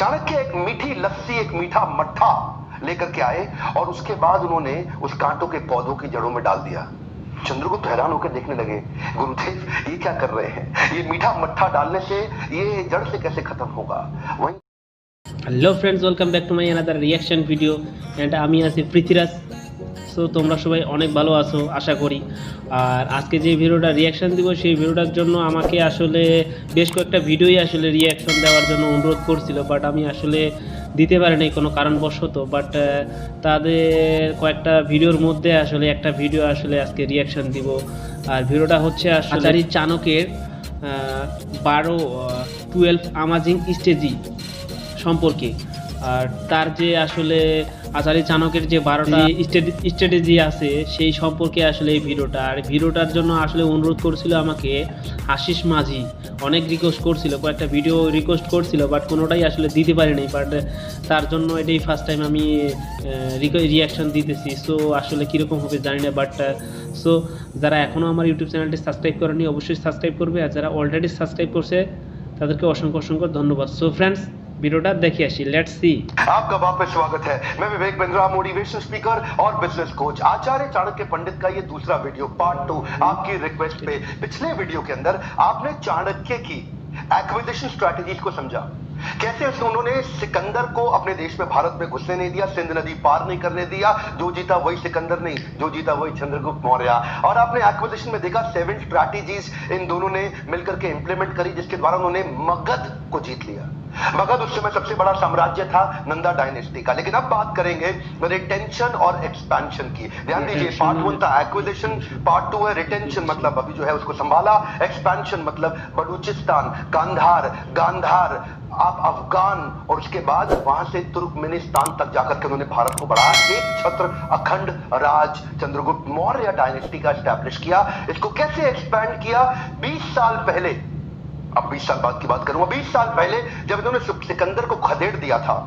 चाणक्य एक मीठी लस्सी, एक मीठा मट्ठा लेकर के आए और उसके बाद उन्होंने उस कांटों के पौधों की जड़ों में डाल दिया। चंद्रगुप्त हैरान होकर देखने लगे, गुरुदेव ये क्या कर रहे हैं? ये मीठा मट्ठा डालने से ये जड़ से कैसे खत्म होगा? वहीं hello friends, welcome back to my another reaction video and আমি আছি পৃথ্বীরাজ। সো তোমরা সবাই অনেক ভালো আছো আশা করি। আর আজকে যে ভিডিওটা রিয়াকশন দিব সেই ভিডিওটার জন্য আমাকে আসলে বেশ কয়েকটা ভিডিওই আসলে রিয়াকশন দেওয়ার জন্য অনুরোধ করছিল, বাট আমি আসলে দিতে পারিনি কোনো কারণবশত। বাট তাদের কয়েকটা ভিডিওর মধ্যে আসলে একটা ভিডিও আসলে আজকে রিয়াকশন দিব। আর ভিডিওটা হচ্ছে আচার্য চাণক্যের 12 অ্যামাজিং স্ট্র্যাটেজি সম্পর্কে। আর তার যে আসলে আচার্য চাণক্যের যে 12টা স্ট্র্যাটেজি আছে সেই সম্পর্কে আসলে এই ভিডিওটা। আর ভিডিওটার জন্য আসলে অনুরোধ করছিল আমাকে আশিস মাঝি, অনেক রিকোয়েস্ট করছিল, কয়েকটা ভিডিও রিকোয়েস্ট করছিল, বাট কোনোটাই আসলে দিতে পারিনি। বাট তার জন্য এটাই ফার্স্ট টাইম আমি রিয়াকশন দিতেছি। সো আসলে কীরকম হবে জানি না, বাট সো যারা এখনও আমার ইউটিউব চ্যানেলটি সাবস্ক্রাইব করেনি অবশ্যই সাবস্ক্রাইব করবে, আর যারা অলরেডি সাবস্ক্রাইব করছে তাদেরকে অসংখ্য অসংখ্য ধন্যবাদ। সো ফ্রেন্ডস, ভিডিওটা দেখে আসি, লেটস সি। आपका वापस स्वागत है। मैं विवेक बिंद्रा, मोटिवेशन स्पीकर और बिजनेस कोच। आचार्य चाणक्य पंडित का ये दूसरा वीडियो पार्ट 2 आपकी रिक्वेस्ट पे। पिछले वीडियो के अंदर आपने चाणक्य की एक्विजिशन स्ट्रैटेजीज को समझा, कैसे उन्होंने सिकंदर को अपने देश में, भारत में घुसने नहीं दिया, सिंध नदी पार नहीं करने दिया। जो जीता वही सिकंदर नहीं, जो जीता वही चंद्रगुप्त मौर्य। और आपने एक्विजिशन में देखा 7 स्ट्रैटेजीज इन दोनों ने मिलकर के इंप्लीमेंट करी, जिसके द्वारा उन्होंने मगध को जीत लिया। मगध उस समय सबसे बड़ा साम्राज्य था नंदा डायनेस्टी का। लेकिन अब बात करेंगे रिटेंशन और एक्सपेंशन की। ध्यान दीजिए, पार्ट 1 था एक्विजिशन, पार्ट 2 है रिटेंशन, मतलब अभी जो है उसको संभाला। एक्सपेंशन मतलब बलूचिस्तान, कांधार, गांधार, आप अफगान, और उसके बाद वहां से तुर्कमेनिस्तान तक जाकर के उन्होंने भारत को बढ़ाया। एक छत्र अखंड राज चंद्रगुप्त मौर्य डायनेस्टी का एस्टैब्लिश किया। इसको कैसे एक्सपैंड किया? 20 साल पहले, अब 20 साल बाद की बात करूंगा, 20 साल पहले जब इन्होंने सिकंदर को खदेड़ दिया था।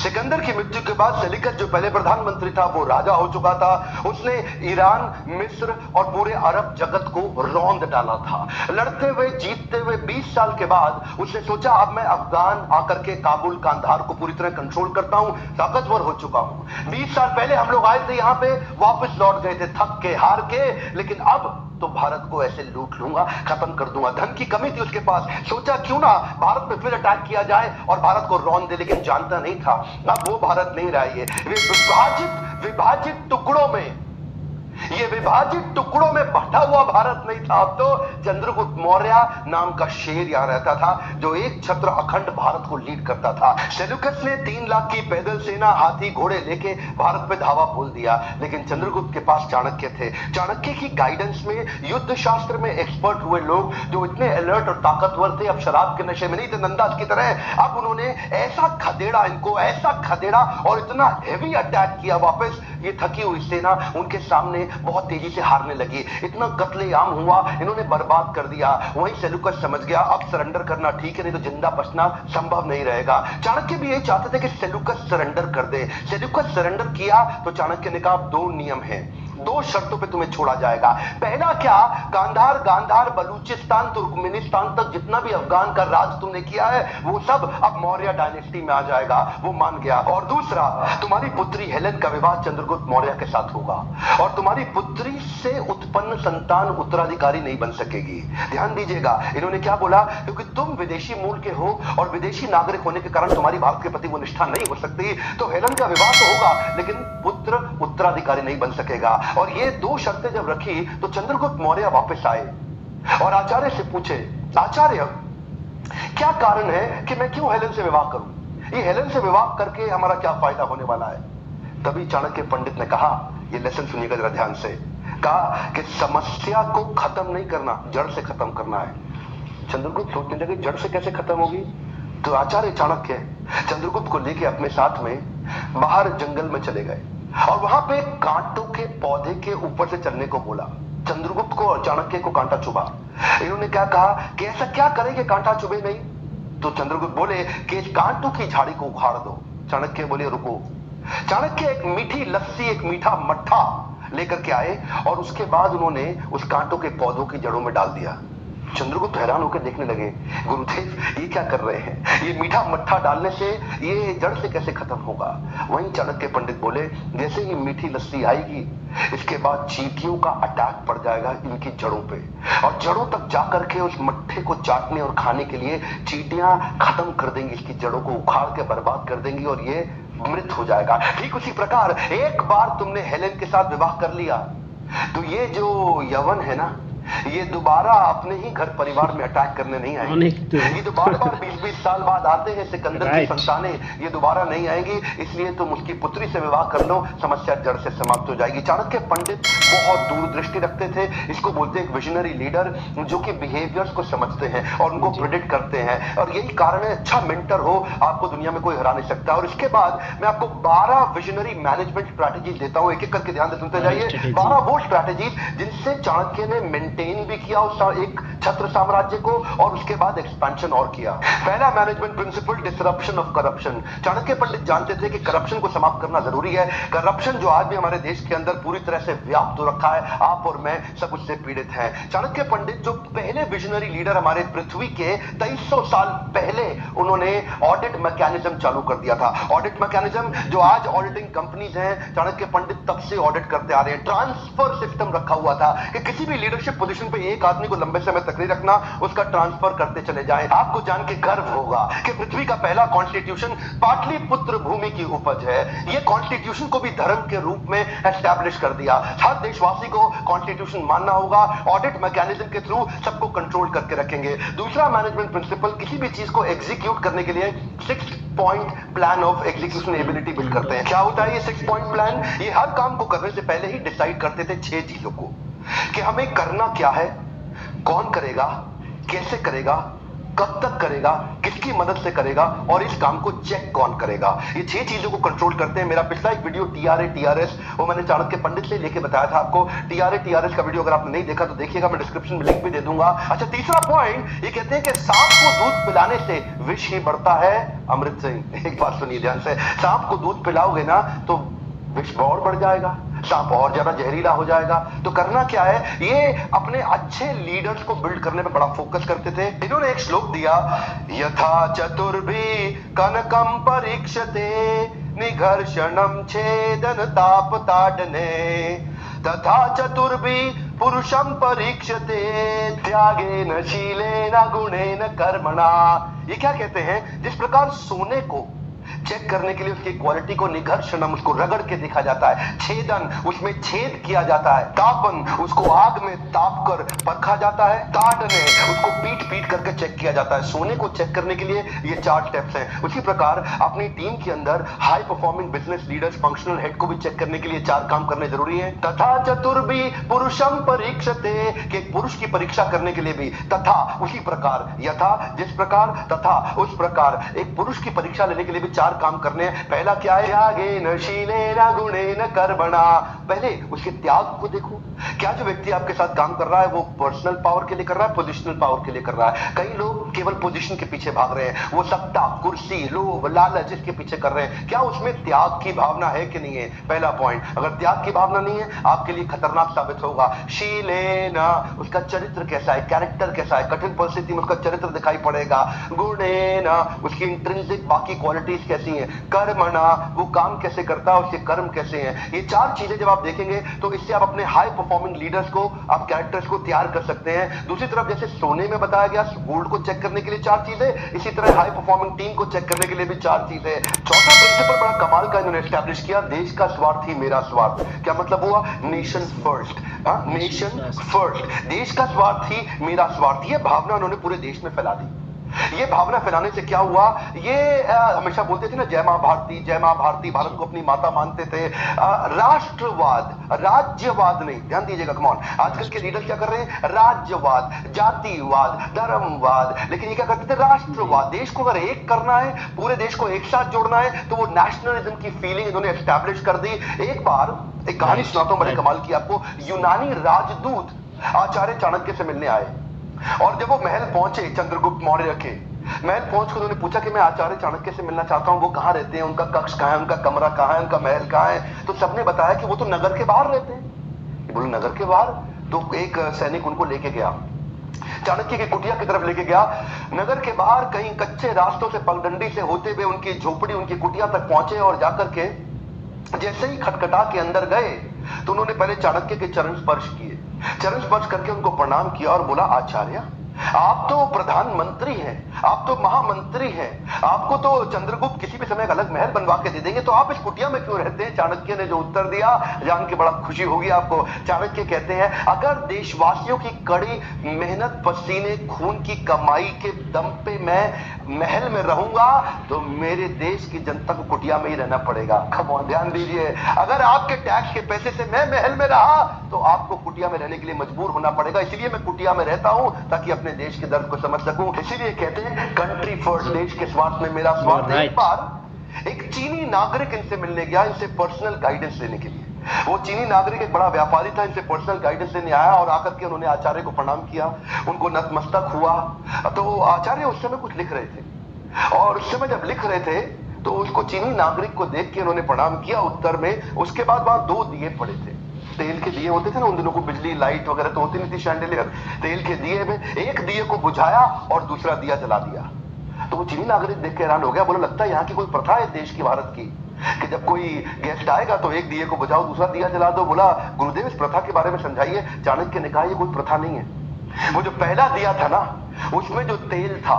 सिकंदर की मृत्यु के बाद सेलिकस जो पहले प्रधानमंत्री था वो राजा हो चुका था। उसने ईरान, मिस्र और पूरे अरब जगत को रौंद डाला था। लड़ते हुए जीतते हुए 20 साल के बाद उसने सोचा अब मैं अफगान आकर के काबुल, कांधार को पूरी तरह कंट्रोल करता हूं, ताकतवर हो चुका हूं। 20 साल पहले हम लोग आए थे यहां पे, वापस लौट गए थे थक के, हार के, लेकिन अब तो भारत को ऐसे लूट लूंगा, खत्म कर दूंगा। धन की कमी थी उसके पास, सोचा क्यों ना भारत में फिर अटैक किया जाए और भारत को रौंद दे, लेकिन जानता नहीं था अब वो भारत नहीं रहा। ये विभाजित टुकड़ों में, ये विभाजित टुकड़ों में बटा हुआ भारत नहीं था। अब तो चंद्रगुप्त मौर्य नाम का शेर यहां रहता था, जो एक छत्र अखंड भारत को लीड करता था। सेल्यूकस ने 3 लाख की पैदल सेना, हाथी घोड़े लेके भारत पे धावा बोल दिया, लेकिन चंद्रगुप्त के पास चाणक्य थे। चाणक्य की गाइडेंस में युद्ध शास्त्र में एक्सपर्ट हुए लोग जो इतने अलर्ट और ताकतवर थे, अब शराब के नशे में नहीं थे नंदाज की तरह। अब उन्होंने ऐसा खदेड़ा इनको, ऐसा खदेड़ा और इतना हेवी अटैक किया वापस, ये थकी हुई सेना उनके सामने बहुत तेजी से हारने लगी। इतना कत्लेआम हुआ, इन्होंने बर्बाद कर दिया। वहीं सेल्यूकस समझ गया अब सरेंडर करना ठीक है, नहीं तो जिंदा बचना संभव नहीं रहेगा। चाणक्य भी यही चाहते थे कि सेल्यूकस सरेंडर कर दे। सेल्यूकस सरेंडर किया तो चाणक्य ने कहा 2 नियम हैं, 2 शर्तों पे तुम्हें छोड़ा जाएगा। पहला क्या? कांधार, गांधार, बलूचिस्तान, तुर्कमेनिस्तान तक जितना भी अफगान का राज तुमने किया है वो सब अब मौर्य डायनेस्टी में आ जाएगा। वो मान गया। और दूसरा, तुम्हारी पुत्री हेलेन का विवाह चंद्रगुप्त मौर्य के साथ होगा और तुम्हारी पुत्री से उत्पन्न संतान उत्तराधिकारी नहीं बन सकेगी। ध्यान दीजिएगा, इन्होंने क्या बोला? क्योंकि तुम विदेशी मूल के हो और विदेशी नागरिक होने के कारण तुम्हारी भारत के प्रति वो निष्ठा नहीं हो सकती, तो हेलेन का विवाह तो होगा लेकिन पुत्र उत्तराधिकारी नहीं बन सकेगा। और ये 2 शर्तें जब रखी तो चंद्रगुप्त मौर्य वापस आए और आचार्य से पूछे, आचार्य क्या कारण है कि मैं क्यों हेलेन से विवाह करूं? ये हेलेन से विवाह करके हमारा क्या फायदा होने वाला है? तभी चाणक्य पंडित ने कहा, ये लेसन सुनिएगा जरा ध्यान से, कहा कि समस्या को खत्म नहीं करना, जड़ से खत्म करना है। चंद्रगुप्त सोचने लगे जड़ से कैसे खत्म होगी? तो आचार्य चाणक्य चंद्रगुप्त को लेके अपने साथ में बाहर जंगल में चले गए और वहां पे कांटों के पौधे के ऊपर से चलने को बोला। चंद्रगुप्त को और चाणक्य को कांटा चुभा। इन्होंने क्या कहा कि ऐसा क्या करें कि कांटा चुभे नहीं? तो चंद्रगुप्त बोले कि इस कांटों की झाड़ी को उखाड़ दो। चाणक्य बोले रुको। चाणक्य एक मीठी लस्सी, एक मीठा मट्ठा लेकर के आए और उसके बाद उन्होंने उस कांटों के पौधों की जड़ों में डाल दिया। चंद्रगुप्त हैरान होकर देखने लगे, गुरुदेव ये क्या कर रहे हैं, ये मीठा मट्ठा डालने से ये जड़ से कैसे खत्म होगा। वहीं चाणक्य पंडित बोले, जैसे ही मीठी लस्सी आएगी इसके बाद चींटियों का अटैक पड़ जाएगा इनकी जड़ों पे, और जड़ों तक जाकर के उस मट्ठे को चाटने और खाने के लिए चींटियां खत्म कर देंगी, इसकी जड़ों को उखाड़ के बर्बाद कर देंगी और ये मृत हो जाएगा। ठीक उसी प्रकार एक बार तुमने हेलेन के साथ विवाह कर लिया तो ये जो यवन है ना, ये दोबारा अपने ही घर परिवार में अटैक करने नहीं आएंगे। ये तो बार बार 20-20 साल बाद आते हैं, सिकंदर की संतानें, ये दोबारा नहीं आएंगी, इसलिए तुम उसकी पुत्री से विवाह कर लो, समस्या जड़ से समाप्त हो जाएगी। चाणक्य पंडित बहुत दूरदृष्टि रखते थे, इसको बोलते हैं एक विजनरी लीडर जो कि बिहेवियर्स को समझते हैं और उनको प्रेडिक्ट करते हैं, और यही कारण है अच्छा मेंटर हो आपको दुनिया में कोई हरा नहीं सकता। और इसके बाद मैं आपको 12 विजनरी मैनेजमेंट स्ट्रैटेजीज देता हूं, एक एक करके ध्यान से सुनते जाइए। 12 वो स्ट्रैटेजीज जिनसे चाणक्य ने मेंटेन भी किया उस एक छत्र साम्राज्य को और उसके बाद एक्सपेंशन और किया। पहला management principle, disruption of corruption. Chanakya Pandit जानते थे कि करप्शन को समाप्त करना जरूरी है। करप्शन जो आज भी हमारे देश के अंदर पूरी तरह से व्याप्त हो रखा है, आप और मैं सब उससे पीड़ित हैं। चाणक्य पंडित जो पहले विजनरी लीडर हमारे पृथ्वी के 2300 साल पहले उन्होंने ऑडिट मैकेनिज्म चालू कर दिया था। ऑडिट मैकेनिज्म जो आज ऑडिटिंग कंपनीज हैं, चाणक्य पंडित तब से ऑडिट करते आ रहे हैं। ट्रांसफर सिस्टम रखा हुआ था कि किसी भी लीडरशिप पोजीशन पे एक आदमी को लंबे समय तक नहीं रखना, उसका ट्रांसफर करते चले जाएं। आपको जान के गर्व होगा कि पृथ्वी का पहला कॉन्स्टिट्यूशन पाटलिपुत्र भूमि की उपज है। ये कॉन्स्टिट्यूशन को भी धर्म के रूप में एस्टैब्लिश कर दिया। हर देशवासी को कॉन्स्टिट्यूशन मानना होगा। ऑडिट मैकेनिज्म के थ्रू सबको कंट्रोल करके रखेंगे। दूसरा मैनेजमेंट प्रिंसिपल, किसी भी चीज को एग्जीक्यूट करने के लिए 6 point plan of execution ability build करते हैं। क्या होता है ये 6 पॉइंट प्लान? ये हर काम को करने से पहले ही डिसाइड करते थे 6 चीजों को कि हमें करना क्या है, कौन करेगा, कैसे करेगा, कब तक करेगा, किसकी मदद से करेगा और इस काम को चेक कौन करेगा। ये 6 चीजों को कंट्रोल करते हैं। मेरा पिछला एक वीडियो TRA TRS वो मैंने चाणक्य पंडित से लेके बताया था आपको। TRA TRS का वीडियो अगर आपने नहीं देखा तो देखिएगा, मैं डिस्क्रिप्शन में लिंक भी दे दूंगा। अच्छा, तीसरा पॉइंट ये कहते हैं कि सांप को दूध पिलाने से विष ही बढ़ता है अमृत से। एक बात सुनिए ध्यान से, सांप को दूध पिलाओगे ना तो विष और बढ़ जाएगा, सांप और ज्यादा जहरीला हो जाएगा। तो करना क्या है, ये अपने अच्छे लीडर्स को बिल्ड करने पे बड़ा फोकस करते थे। इन्होंने एक श्लोक दिया, यथा चतुर्भि कनकम परीक्षते निघर्षणम छेदन ताप ताडने तथा चतुर्भि पुरुषम परीक्षते त्यागेन शीलेन गुणेन कर्मणा। ये क्या कहते हैं, जिस प्रकार सोने को चेक करने के लिए उसकी क्वालिटी को निघर्षणम, उसको रगड़ के देखा जाता है, छेदन उसमें छेद किया जाता है, तापन उसको आग में ताप कर परखा जाता है, ताड़ने उसको पीट पीट करके चेक किया जाता है। सोने को चेक करने के लिए ये 4 स्टेप्स हैं। उसी प्रकार अपनी टीम के अंदर high performing business leaders, functional head को भी चेक करने के लिए 4 काम करने जरूरी है। तथा चतुर्भि पुरुषम परीक्षते, कि एक पुरुष की परीक्षा करने के लिए भी तथा उसी प्रकार, यथा जिस प्रकार, तथा उस प्रकार, एक पुरुष की परीक्षा लेने के लिए भी 4 काम करने हैं। पहला क्या है, त्यागेन शीलेन गुणेन कर्मणा। पहले उसके त्याग को देखो, क्या जो व्यक्ति आपके साथ काम कर रहा है वो पर्सनल पावर के लिए कर रहा है, पोजिशनल पावर के लिए कर रहा है। कई लोग केवल पोजीशन के पीछे भाग रहे हैं, वो सत्ता, कुर्सी, लोभ, लालच इसके पीछे कर रहे हैं। क्या उसमें त्याग की भावना है कि नहीं है? पहला पॉइंट। अगर त्याग की भावना नहीं है, आपके लिए खतरनाक साबित होगा। शीलेन, उसका चरित्र कैसा है, कैरेक्टर कैसा है, कठिन परिस्थिति में उसका चरित्र दिखाई पड़ेगा। गुणेन, उसकी इंट्रिंसिक बाकी क्वालिटीज कैसी हैं। कर्मणा, वो काम कैसे करता है, उसके कर्म कैसे हैं। ये 4 चीजें जब आप देखेंगे तो इससे आप अपने हाई परफॉर्मिंग लीडर्स को, आप कैरेक्टर्स को तैयार कर सकते हैं। दूसरी तरफ जैसे सोने में बताया गया गोल्ड को चेक करने के लिए 4 चीजें, इसी तरह हाई परफॉर्मिंग टीम को चेक करने के लिए भी 4 चीजें। चौथा प्रिंसिपल बड़ा कमाल का इन्होंने एस्टैब्लिश किया, देश का स्वार्थ ही मेरा स्वार्थ। क्या मतलब हुआ? Nation first. नेशन फर्स्ट, देश का स्वार्थ ही मेरा स्वार्थ। ये भावना उन्होंने पूरे देश में फैला दी। ये भावना फैलाने से क्या हुआ, ये हमेशा बोलते थे ना, जय मां भारती, जय मां भारती, भारत को अपनी माता मानते थे। राष्ट्रवाद, राज्यवाद नहीं, ध्यान दीजिएगा, कम ऑन। आजकल के लीडर क्या कर रहे हैं, राज्यवाद, जातिवाद, धर्मवाद, लेकिन ये क्या करते थे, राष्ट्रवाद। देश को अगर एक करना है, पूरे देश को एक साथ जोड़ना है, तो वो नेशनलिज्म की फीलिंग इन्होंने एस्टैब्लिश कर दी। एक बार एक कहानी सुनाता हूं, बड़े कमाल की आपको। यूनानी राजदूत आचार्य चाणक्य से मिलने आए और जब वो महल पहुंचे, चंद्रगुप्त मौर्य के महल पहुंचकर उन्होंने पूछा कि मैं आचार्य चाणक्य से मिलना चाहता हूं, वो कहां रहते हैं, उनका कक्ष कहां है, उनका कमरा कहां है, उनका महल कहां है। तो सबने बताया कि वो तो नगर के बाहर रहते हैं। बोले नगर के बाहर? तो एक सैनिक उनको लेके गया। चाणक्य की कुटिया की तरफ लेके गया। नगर के बाहर कहीं कच्चे रास्तों से पगडंडी से होते हुए उनकी झोपड़ी, उनकी कुटिया तक पहुंचे और जाकर के जैसे ही खटखटा के अंदर गए तो उन्होंने पहले चाणक्य के चरण स्पर्श किए। चरण स्पर्श करके उनको प्रणाम किया और बोला, आचार्य आप तो प्रधानमंत्री हैं, आप तो महामंत्री हैं, आपको तो चंद्रगुप्त किसी भी समय एक अलग महल बनवा के दे देंगे, तो आप इस कुटिया में क्यों रहते हैं? चाणक्य ने जो उत्तर दिया जान के बड़ा खुशी होगी आपको। चाणक्य कहते हैं, अगर देशवासियों की कड़ी मेहनत, पसीने, खून की कमाई के दम पे मैं महल में रहूंगा तो मेरे देश की जनता को कुटिया में ही रहना पड़ेगा। कम ध्यान दीजिए, अगर आपके टैक्स के पैसे से मैं महल में रहा तो आपको कुटिया में रहने के लिए मजबूर होना पड़ेगा, इसलिए मैं कुटिया में रहता हूं ताकि अपने देश के दर्द को समझ सकूं। इसीलिए कहते हैं कंट्री फर्स्ट, देश के स्वार्थ में मेरा स्वार्थ। एक बार एक चीनी नागरिक इनसे मिलने गया, इनसे पर्सनल गाइडेंस लेने के लिए। वो चीनी नागरिक एक बड़ा व्यापारी था, इनसे पर्सनल गाइडेंस लेने आया और आकर के उन्होंने आचार्य को प्रणाम किया, उनको नतमस्तक हुआ। तो आचार्य उस समय कुछ लिख रहे थे और उस समय जब लिख रहे थे तो उसको चीनी नागरिक को देख के उन्होंने प्रणाम किया उत्तर में। उसके बाद वहां 2 दिए पड़े थे, तेल के दिए होते थे ना उन दिनों को, बिजली लाइट वगैरह तो होती नहीं थी, शैंडेलियर, तेल के दिए में एक दिए को बुझाया और दूसरा दिया जला दिया। तो वो चीनी नागरिक देख के हैरान हो गया, बोला लगता है यहाँ की कोई प्रथा है देश की, भारत की, कि जब कोई गेस्ट आएगा तो एक दिए को बुझाओ दूसरा दिया जला दो। बोला गुरुदेव इस प्रथा के बारे में समझाइए। चाणक्य ने कहा ये कोई प्रथा नहीं है, वो जो पहला दिया था ना उसमें जो तेल था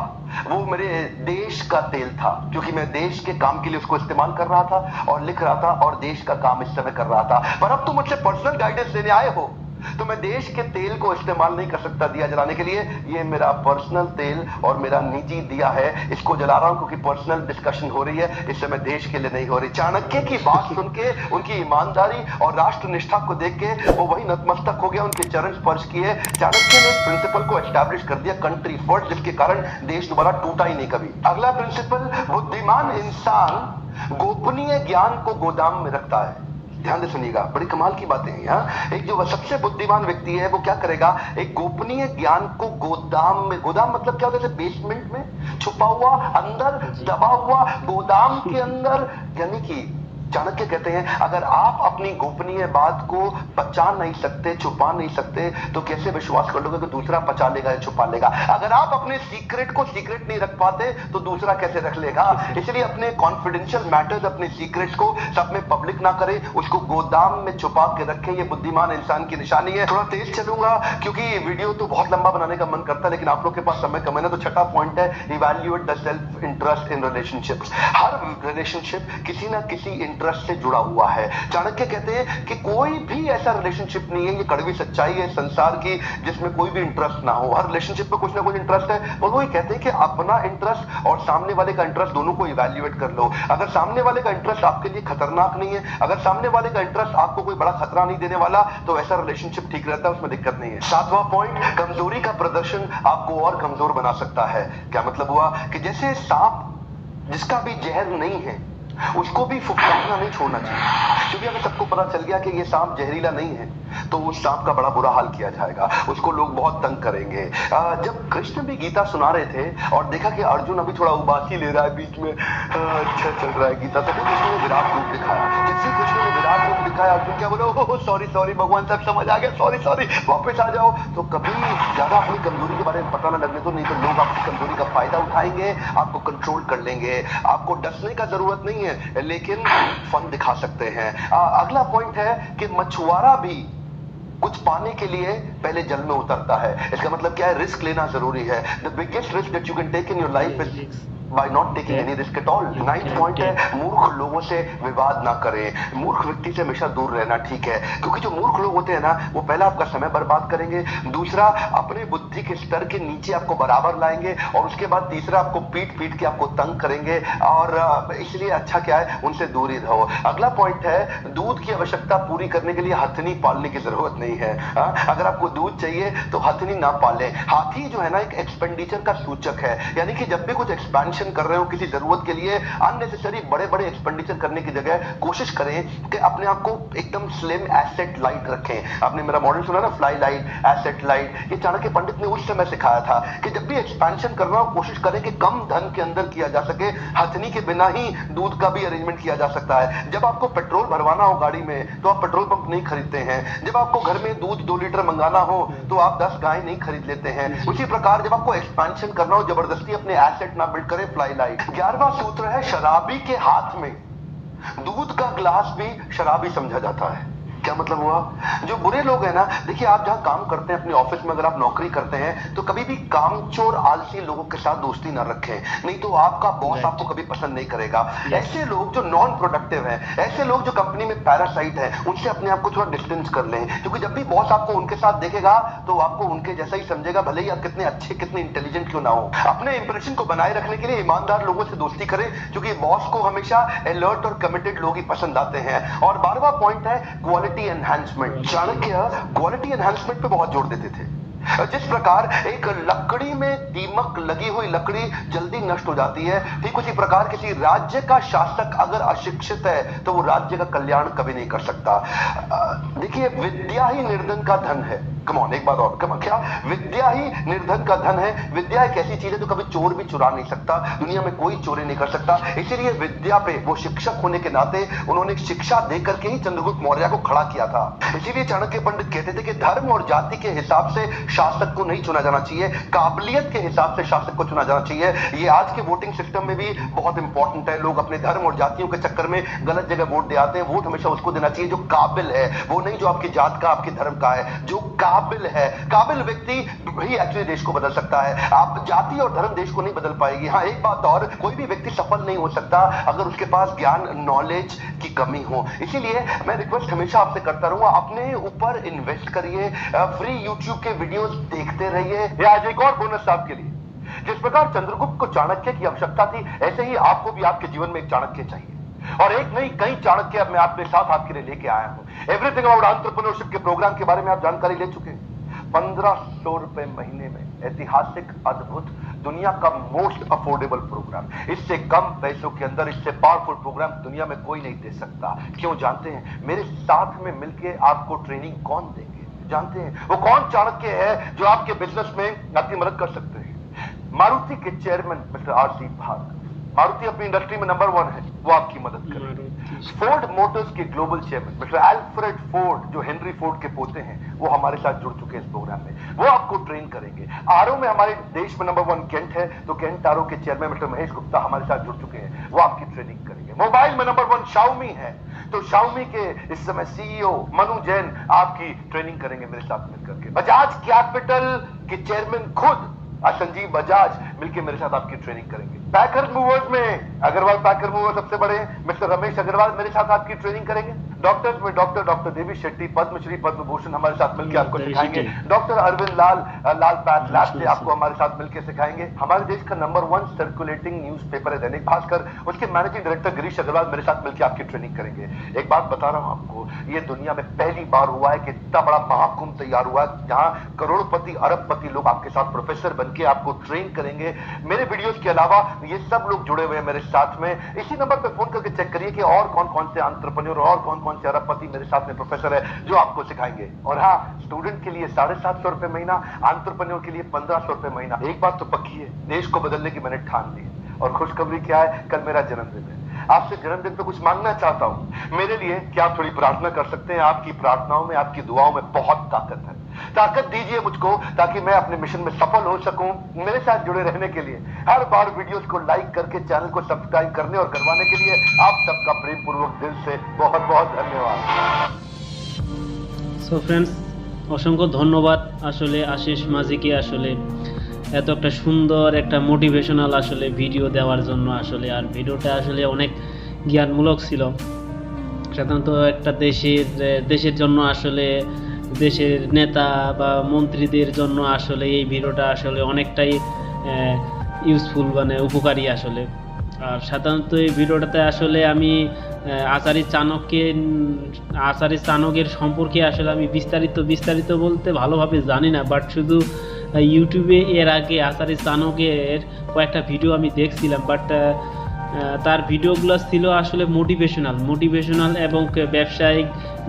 वो मेरे देश का तेल था, क्योंकि मैं देश के काम के लिए उसको इस्तेमाल कर रहा था और लिख रहा था और देश का काम इस समय कर रहा था। पर अब तुम मुझसे पर्सनल गाइडेंस लेने आए हो तो मैं देश के तेल को इस्तेमाल नहीं कर सकता दिया जलाने के लिए। ये मेरा पर्सनल तेल और मेरा निजी दिया है, इसको जला रहा हूं क्योंकि पर्सनल डिस्कशन हो रही है, इस समय देश के लिए नहीं हो रही। चाणक्य की बात सुन के, उनकी ईमानदारी और राष्ट्र निष्ठा को देख के वो वही नतमस्तक हो गया, उनके चरण स्पर्श किए। चाणक्य ने इस प्रिंसिपल को एस्टैब्लिश कर दिया, कंट्री फर्स्ट, जिसके कारण देश दोबारा टूटा ही नहीं कभी। अगला प्रिंसिपल, बुद्धिमान इंसान गोपनीय ज्ञान को गोदाम में रखता है। ध्यान से सुनिएगा, बड़ी कमाल की बातें हैं यहाँ। एक जो सबसे बुद्धिमान व्यक्ति है वो क्या करेगा, एक गोपनीय ज्ञान को गोदाम में, गोदाम मतलब क्या होता है, बेसमेंट में छुपा हुआ, अंदर दबा हुआ, गोदाम के अंदर। यानी कि चाणक्य कहते हैं अगर आप अपनी गोपनीय बात को पचा नहीं सकते, छुपा नहीं सकते, तो कैसे विश्वास कर लोगे कि दूसरा पचा लेगा या छुपा लेगा? अगर आप अपने सीक्रेट को सीक्रेट नहीं रख पाते तो दूसरा कैसे रख लेगा? इसलिए अपने कॉन्फिडेंशियल मैटर्स, अपने सीक्रेट्स को सब में पब्लिक ना करें, उसको गोदाम में छुपा के रखें। ये बुद्धिमान इंसान की निशानी है। थोड़ा तेज चलूंगा क्योंकि वीडियो तो बहुत लंबा बनाने का मन करता है, लेकिन आप लोग के पास समय कम है ना। तो छठा पॉइंट है, evaluate the self interest in relationships. Her relationship किसी ना किसी इंटरेस्ट से जुड़ा हुआ है। चाणक्य कहते हैं कि कोई भी ऐसा रिलेशनशिप नहीं है, ये कड़वी सच्चाई है संसार की, जिसमें कोई भी इंटरेस्ट ना हो। हर रिलेशनशिप में कुछ ना कुछ इंटरेस्ट है। और वो ये कहते हैं कि अपना इंटरेस्ट और सामने वाले का इंटरेस्ट दोनों को इवैल्यूएट कर लो। अगर सामने वाले का इंटरेस्ट आपके लिए खतरनाक नहीं है, अगर सामने वाले का इंटरेस्ट आपको कोई बड़ा खतरा नहीं देने वाला, तो ऐसा रिलेशनशिप ठीक रहता है, उसमें दिक्कत नहीं है। 7वां पॉइंट, कमजोरी का प्रदर्शन आपको और कमजोर बना सकता है। क्या मतलब हुआ कि जैसे सांप जिसका भी जहर नहीं है उसको भी फुफकारना नहीं छोड़ना चाहिए, क्योंकि अगर सबको पता चल गया कि ये सांप जहरीला नहीं है तो उस सांप का बड़ा बुरा हाल किया जाएगा, उसको लोग बहुत तंग करेंगे। जब कृष्ण भी गीता सुना रहे थे और देखा कि अर्जुन अभी थोड़ा उबासी ले रहा है बीच में, अच्छा चल रहा है गीता, तो कृष्ण ने विराट रूप दिखाया। जैसे कृष्ण ने विराट रूप दिखाया, अर्जुन क्या बोले, सॉरी सॉरी भगवान साहब समझ आ गया, सॉरी सॉरी वापस आ जाओ। तो कभी ज्यादा अपनी कमजोरी के बारे में पता ना लगने दो, नहीं तो लोग आपकी कमजोरी का फायदा उठाएंगे, आपको कंट्रोल कर लेंगे। आपको डसने का जरूरत नहीं है, लेकिन फन दिखा सकते हैं। अगला पॉइंट है कि मछुआरा भी कुछ पाने के लिए पहले जल में उतरता है। इसका मतलब क्या है, रिस्क लेना जरूरी है। The biggest risk that you can take in your life is by not taking any risk at all। 9th point है, मूर्ख लोगों से विवाद ना करें। मूर्ख व्यक्ति से हमेशा दूर रहना ठीक है, क्योंकि जो मूर्ख लोग होते हैं ना, वो पहला आपका समय बर्बाद करेंगे, दूसरा अपने बुद्धि के स्तर के नीचे आपको बराबर लाएंगे, और उसके बाद तीसरा आपको पीट पीट के आपको तंग करेंगे। और इसलिए अच्छा क्या है, उनसे दूर ही रहो। अगला पॉइंट है, दूध की आवश्यकता पूरी करने के लिए हथनी पालने की जरूरत नहीं है। अगर आपको दूध चाहिए तो हथनी ना पालें। हाथी जो है ना, एक एक्सपेंडिचर का सूचक है, यानी कि जब भी कुछ एक्सपेंशन एक्सपेंशन कर रहे हो किसी जरूरत के लिए, अननेसेसरी बड़े बड़े एक्सपेंडिचर करने की जगह कोशिश करें कि अपने आप को एकदम स्लिम एसेट लाइट रखें। आपने मेरा मॉडल सुना ना, फ्लाई लाइट, एसेट लाइट, ये चाणक्य पंडित ने उस समय सिखाया था कि जब भी एक्सपेंशन करना हो कोशिश करें कि कम धन के अंदर किया जा सके। हथनी के बिना ही दूध का भी अरेंजमेंट किया जा सकता है। जब आपको पेट्रोल भरवाना हो गाड़ी में तो आप पेट्रोल पंप नहीं खरीदते हैं। जब आपको घर में दूध 2 लीटर मंगाना हो तो आप 10 गाय नहीं खरीद लेते हैं। उसी प्रकार जब आपको एक्सपेंशन करना हो, जबरदस्ती अपने एसेट ना बिल्ड करें, फ्लाई लाइट। 11वां सूत्र है, शराबी के हाथ में दूध का ग्लास भी शराबी समझा जाता है। क्या मतलब हुआ? जो बुरे लोग हैं ना, देखिए आप जहां काम करते हैं अपने ऑफिस में, अगर आप नौकरी करते हैं तो कभी भी कामचोर आलसी लोगों के साथ दोस्ती ना रखें, नहीं तो आपका बॉस आपको कभी पसंद नहीं करेगा। ऐसे लोग जो नॉन प्रोडक्टिव हैं, ऐसे लोग जो कंपनी में पैरासाइट हैं, उनसे अपने आप को थोड़ा डिस्टेंस कर लें, क्योंकि जब भी बॉस आपको उनके साथ देखेगा तो आपको उनके जैसा ही समझेगा, भले ही आप कितने अच्छे कितने इंटेलिजेंट क्यों ना हो। अपने इंप्रेशन को बनाए रखने के लिए ईमानदार लोगों से दोस्ती करें, क्योंकि बॉस को हमेशा अलर्ट और कमिटेड लोग ही पसंद आते हैं। और 12वां पॉइंट है quality enhancement. Chanakya quality enhancement पे बहुत जोर देते थे। जिस प्रकार एक लकड़ी में दीमक लगी हुई लकड़ी जल्दी नष्ट हो जाती है, ठीक उसी प्रकार किसी राज्य का शासक अगर अशिक्षित है तो वो राज्य का कल्याण कभी नहीं कर सकता। देखिए, विद्या ही निर्धन का धन है। कमॉन, एक बात और, क्या? विद्या ही निर्धन का धन है। विद्या एक ऐसी चीज है जो कभी चोर भी चुरा नहीं सकता, दुनिया में कोई चोरी नहीं कर सकता। इसीलिए विद्या पे वो शिक्षक होने के नाते उन्होंने शिक्षा देकर के ही चंद्रगुप्त मौर्य को खड़ा किया था। इसीलिए चाणक्य पंडित कहते थे कि धर्म और जाति के हिसाब से शासक को नहीं चुना जाना चाहिए, काबिलियत के हिसाब से शासक को चुना जाना चाहिए। ये आज के वोटिंग सिस्टम में भी बहुत इंपॉर्टेंट है। लोग अपने धर्म और जातियों के चक्कर में गलत जगह वोट दे आते हैं। वोट हमेशा उसको देना चाहिए जो काबिल है, वो नहीं जो आपकी जात का आपके धर्म का है। जो काबिल है, काबिल व्यक्ति ही एक्चुअली देश को बदल सकता है। आप जाति और धर्म देश को नहीं बदल पाएगी। हाँ, एक बात और, कोई भी व्यक्ति सफल नहीं हो सकता अगर उसके पास ज्ञान नॉलेज की कमी हो। इसीलिए मैं रिक्वेस्ट हमेशा आपसे करता रहूंगा, अपने ऊपर इन्वेस्ट करिए, फ्री यूट्यूब के वीडियोस देखते रहिए। ये आज एक और बोनस आपके लिए। जिस प्रकार चंद्रगुप्त को चाणक्य की आवश्यकता थी, ऐसे ही आपको भी आपके जीवन में एक चाणक्य चाहिए। और एक नहीं, कई चाणक्य अब मैं अपने साथ आपके लिए लेके आया हूं। एवरीथिंग अबाउट एंटरप्रेन्योरशिप के प्रोग्राम के बारे में आप जानकारी ले चुके हैं। 1500 रुपए महीने में ऐतिहासिक, अद्भुत, दुनिया का मोस्ट अफोर्डेबल प्रोग्राम। इससे कम पैसों के अंदर इससे पावरफुल प्रोग्राम दुनिया में कोई नहीं दे सकता। क्यों जानते हैं? मेरे साथ में मिलके आपको ट्रेनिंग कौन देंगे जानते हैं? वो कौन चाणक्य है जो आपके बिजनेस में आपकी मदद कर सकते हैं? मारुति के chairman mister R C. Bhargava. Maruti अपनी इंडस्ट्री में नंबर 1 है, वो आपकी मदद करेंगे। फोर्ड मोटर्स के global chairman mister Alfred Ford, जो हेनरी फोर्ड के पोते हैं, वो हमारे साथ जुड़ चुके हैं इस प्रोग्राम में। वो आपको ट्रेन करेंगे। आरओ में हमारे देश में नंबर 1 केंट है, तो केंट आरओ के चेयरमैन मिस्टर महेश गुप्ता हमारे साथ जुड़ चुके हैं, वो आपकी ट्रेनिंग करेंगे। मोबाइल में नंबर 1 शाओमी है, तो शाओमी के इस समय सीईओ मनु जैन आपकी ट्रेनिंग करेंगे मेरे साथ मिलकर के। बजाज कैपिटल के चेयरमैन खुद संजीव बजाज मिलकर मेरे साथ आपकी ट्रेनिंग करेंगे। पैकर मूवर्स में अग्रवाल पैकर मूवर सबसे बड़े मिस्टर रमेश अग्रवाल मेरे साथ आपकी ट्रेनिंग करेंगे। डॉक्टर्स में डॉक्टर देवी शेट्टी, पद्मश्री पद्म भूषण हमारे साथ मिलकर आपको सिखाएंगे। डॉक्टर अरविंद लाल पैथ लास्टे आपको हमारे साथ मिलकर सिखाएंगे। हमारे देश का नंबर 1 सर्कुलेटिंग न्यूज़पेपर है दैनिक भास्कर, उसके मैनेजिंग डायरेक्टर गिरीश अग्रवाल मेरे साथ मिलकर आपकी ट्रेनिंग करेंगे। एक बात बता रहा हूं आपको, ये दुनिया में पहली बार हुआ है कि इतना बड़ा महाकुंभ तैयार हुआ है जहां करोड़पति अरबपति लोग आपके साथ प्रोफेसर बनके आपको ट्रेन करेंगे। मेरे वीडियोस के अलावा ये सब लोग जुड़े हुए हैं मेरे साथ में। इसी नंबर पे फोन करके चेक करिए कि और कौन कौन से एंटरप्रेन्योर और कौन कौन से अरबपति मेरे साथ में प्रोफेसर है जो आपको सिखाएंगे। और हाँ, स्टूडेंट के लिए 750 रुपए महीना, एंटरप्रेन्योर के लिए 1500 रुपए महीना। एक बात तो पक्की है, देश को बदलने की मैंने ठान ली है। और खुशखबरी क्या है, कल मेरा जन्मदिन है। आपसे जन्मदिन पे कुछ मांगना चाहता हूं मेरे लिए। क्या आप थोड़ी प्रार्थना कर सकते हैं? आपकी प्रार्थनाओं में, आपकी दुआओं में बहुत ताकत है। ताकत दीजिए मुझको ताकि मैं अपने मिशन में सफल हो सकूं। मेरे साथ जुड़े रहने के लिए, हर बार वीडियोस को लाइक करके चैनल को सब्सक्राइब करने और करवाने के लिए आप सबका प्रेम पूर्वक दिल से बहुत बहुत धन्यवाद। सो फ्रेंड्स, অসংখ্য ধন্যবাদ আসলে আশিস মাঝিকে আসলে এত একটা সুন্দর একটা মোটিভেশনাল আসলে ভিডিও দেওয়ার জন্য আসলে। আর ভিডিওটা আসলে অনেক জ্ঞানমূলক ছিল। সাধারণত একটা দেশের জন্য আসলে দেশের নেতা বা মন্ত্রীদের জন্য আসলে এই ভিডিওটা আসলে অনেকটাই ইউজফুল, মানে উপকারী আসলে। আর সাধারণত এই ভিডিওটাতে আসলে আমি আচার্য চাণক্যের সম্পর্কে আসলে আমি বিস্তারিত বলতে ভালোভাবে জানি না, বাট শুধু ইউটিউবে এর আগে আসারি চানকের কয়েকটা ভিডিও আমি দেখছিলাম, বাট তার ভিডিওগুলো ছিল আসলে মোটিভেশনাল এবং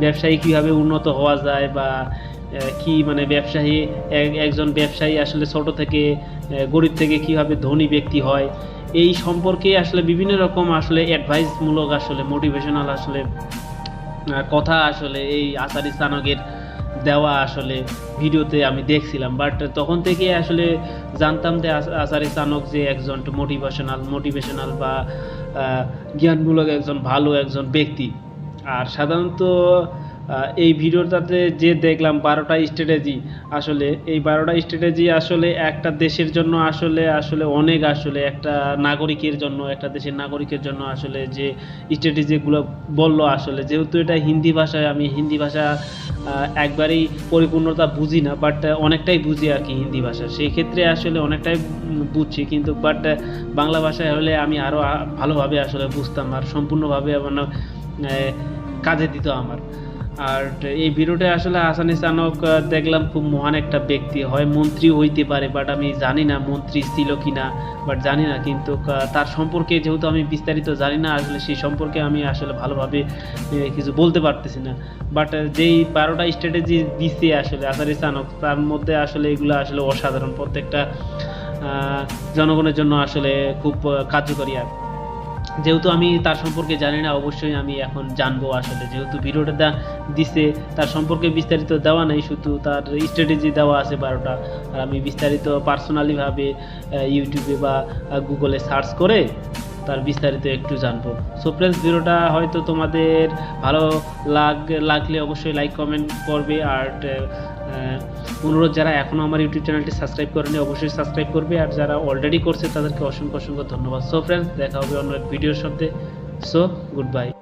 ব্যবসায়ী কীভাবে উন্নত হওয়া যায়, বা কি মানে একজন ব্যবসায়ী আসলে ছোট থেকে গরিব থেকে কিভাবে ধনী ব্যক্তি হয়, এই সম্পর্কে আসলে বিভিন্ন রকম আসলে অ্যাডভাইসমূলক আসলে মোটিভেশনাল আসলে কথা আসলে এই আসারি চানকের দেওয়া আসলে ভিডিওতে আমি দেখছিলাম। বাট তখন থেকে আসলে জানতাম যে আসারি চানক যে একজন মোটিভেশনাল বা জ্ঞানমূলক একজন ব্যক্তি। আর সাধারণত এই ভিডিওটাতে যে দেখলাম 12টা স্ট্র্যাটেজি, আসলে এই 12টা স্ট্র্যাটেজি আসলে একটা দেশের জন্য আসলে অনেক আসলে একটা দেশের নাগরিকের জন্য আসলে যে স্ট্র্যাটেজিগুলো বললো, আসলে যেহেতু এটা হিন্দি ভাষায়, আমি হিন্দি ভাষা একবারেই পরিপূর্ণতা বুঝি না, বাট অনেকটাই বুঝি আর কি হিন্দি ভাষা, সেই ক্ষেত্রে আসলে অনেকটাই বুঝছি, কিন্তু বাট বাংলা ভাষায় হলে আমি আরও ভালোভাবে আসলে বুঝতাম আর সম্পূর্ণভাবে মানে কাজে দিত আমার। আর এই ভিডিওটা আসলে আসারি চানক দেখলাম খুব মহান একটা ব্যক্তি, হয় মন্ত্রী হইতে পারে, বাট আমি জানি না মন্ত্রী ছিল কি না, বাট জানি না, কিন্তু তার সম্পর্কে যেহেতু আমি বিস্তারিত জানি না, আসলে সেই সম্পর্কে আমি আসলে ভালোভাবে কিছু বলতে পারতেছি না। বাট যেই 12টা স্ট্র্যাটেজি দিচ্ছে আসলে আসারি চানক, তার মধ্যে আসলে এগুলো আসলে অসাধারণ, প্রত্যেকটা জনগণের জন্য আসলে খুব কার্যকরী। আর যেহেতু আমি তার সম্পর্কে জানি না, অবশ্যই আমি এখন জানবো আসলে, যেহেতু ভিডিওটা দিছে তার সম্পর্কে বিস্তারিত দেওয়া নেই, শুধু তার স্ট্র্যাটেজি দেওয়া আছে 12টা, আর আমি বিস্তারিত পার্সোনালিভাবে ইউটিউবে বা গুগলে সার্চ করে তার বিস্তারিত একটু জানবো। সো ফ্রেন্ডস, ভিডিওটা হয়তো তোমাদের ভালো লাগলে অবশ্যই লাইক কমেন্ট করবে, আর অনুরোধ, যারা এখনও আমার ইউটিউব চ্যানেলটি সাবস্ক্রাইব করেনি অবশ্যই সাবস্ক্রাইব করবে, আর যারা অলরেডি করছে তাদেরকে অসংখ্য ধন্যবাদ। সো ফ্রেন্ডস, দেখা হবে অন্য এক ভিডিওর সাথে। So good bye.